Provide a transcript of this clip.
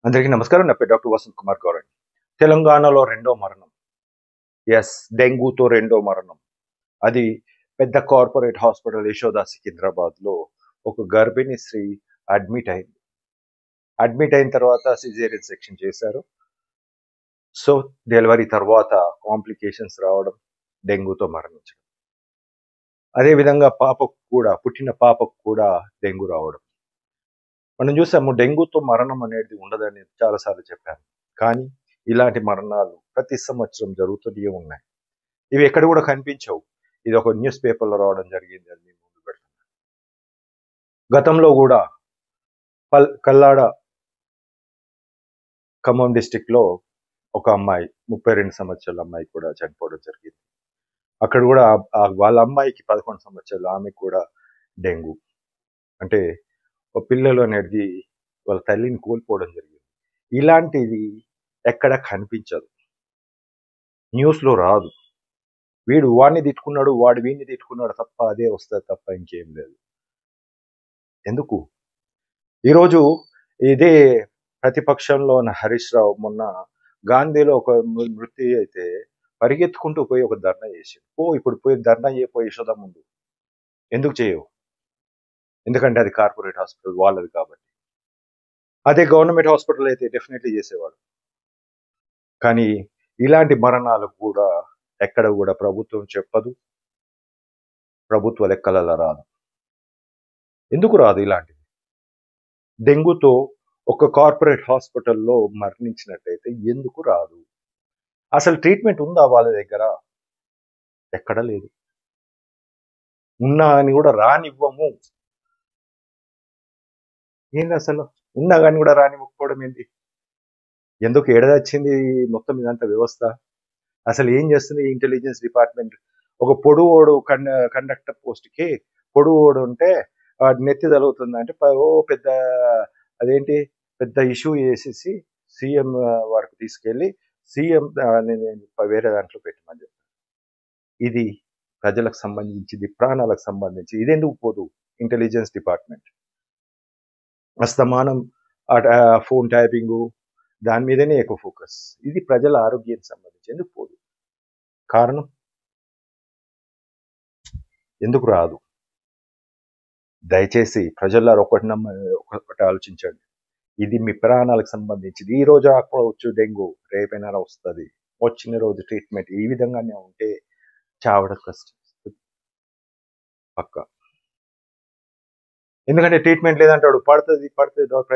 అందరికీ నమస్కారం. నా పేరు డాక్టర్ వసంత్ కుమార్ గౌడ్. తెలంగాణలో రెండో మరణం. యెస్. డెంగూతో రెండో మరణం. అది పెద్ద కార్పొరేట్ హాస్పిటల్ యశోద సికింద్రాబాద్‌లో ఒక గర్భిణీ స్త్రీ అడ్మిట్ అయింది. అడ్మిట్ అయిన తర్వాత సిజేరియన్ సెక్షన్ చేశారు. సో, డెలివరీ తర్వాత కాంప్లికేషన్స్ రావడం, డెంగూతో మరణించడం. అదే విధంగా పుట్టిన పాపకు కూడా డెంగూ రావడం. మనం చూసాము డెంగూతో మరణం అనేది ఉండదని చాలా సార్లు చెప్పాను. కానీ ఇలాంటి మరణాలు ప్రతి సంవత్సరం జరుగుతూనే ఉన్నాయి. ఇవి ఎక్కడ కూడా కనిపించవు. ఇది ఒక న్యూస్ పేపర్‌లో రావడం జరిగింది అని మీ ముందు పెడుతున్నా. గతంలో గూడా కల్లాడ ఖమ్మం డిస్ట్రిక్ట్‌లో ఒక అమ్మాయి 32 సంవత్సరాల అమ్మాయి కూడా చనిపోవడం జరిగింది. అక్కడ గూడా వాళ్ళ అమ్మాయికి 11 సంవత్సరాలు ఆమెకు కూడా డెంగ్యూ. అంటే పిల్లలు అనేది వాళ్ళ తల్లిని కోల్పోవడం జరిగింది. ఇలాంటిది ఎక్కడ కనిపించదు. న్యూస్‌లో రాదు. వీడు వాడిని తిట్టుకున్నాడు, వాడు వీడిని తిట్టుకున్నాడు తప్ప అదే వస్తది తప్ప ఇంకేం లేదు. ఎందుకు? ఈరోజు ఇదే ప్రతిపక్షంలో ఉన్న హరీష్ రావు మొన్న గాంధీలో ఒక మృతి అయితే పరిగెత్తుకుంటూ పోయి ఒక ధర్నా చేసిండు. ఇప్పుడు పోయి ధర్నా చేయపో యశోద ముందు. ఎందుకు చేయవు? ఎందుకంటే అది కార్పొరేట్ హాస్పిటల్ వాళ్ళది కాబట్టి. అదే గవర్నమెంట్ హాస్పిటల్ అయితే డెఫినెట్‌లీ చేసేవాడు. కానీ ఇలాంటి మరణాలకు కూడా ఎక్కడ కూడా ప్రభుత్వం చెప్పదు. ప్రభుత్వ లెక్కలలో రాదు. ఎందుకు రాదు ఇలాంటిది? డెంగ్యూతో ఒక కార్పొరేట్ హాస్పిటల్‌లో మరణించినట్టయితే ఎందుకు రాదు? అసలు ట్రీట్మెంట్ ఉందా వాళ్ళ దగ్గర? ఎక్కడ లేదు. ఉన్నా అని కూడా రానివ్వము. ఏందసలు? ఉన్నా గాని కూడా రానివ్వకపోవడం ఏంటి? ఎందుకు ఏడదచ్చింది మొత్తం ఇదంతా వ్యవస్థ? అసలు ఏం చేస్తుంది ఈ ఇంటెలిజెన్స్ డిపార్ట్‌మెంట్? ఒక పొడువోడు కండక్టర్ పోస్ట్‌కి పొడువోడు ఉంటే నెత్తి తగులుతుందంటే పెద్ద అదేంటి పెద్ద ఇష్యూ చేసేసి సీఎం వరకు తీసుకెళ్ళి సీఎం వేరే దాంట్లో పెట్టమని చెప్పారు. ఇది ప్రజలకు సంబంధించింది, ప్రాణాలకు సంబంధించి. ఇదెందుకు పోదు ఇంటెలిజెన్స్ డిపార్ట్‌మెంట్? అస్తమానం ఫోన్ ట్యాపింగు దాని మీదనే ఎక్కువ ఫోకస్. ఇది ప్రజల ఆరోగ్యానికి సంబంధించి. ఎందుకు పోదు? కారణం? ఎందుకు రాదు? దయచేసి ప్రజలారా ఒకటి ఆలోచించండి. ఇది మీ ప్రాణాలకు సంబంధించింది. ఈ రోజు రాకపోవచ్చు డెంగ్యూ, రేపైనా వస్తది. వచ్చిన రోజు ట్రీట్మెంట్ ఈ విధంగానే ఉంటే చావడం కష్టం. పక్కా. ఎందుకంటే ట్రీట్మెంట్ లేదంటాడు. పడతది ప్రతి డాక్టర్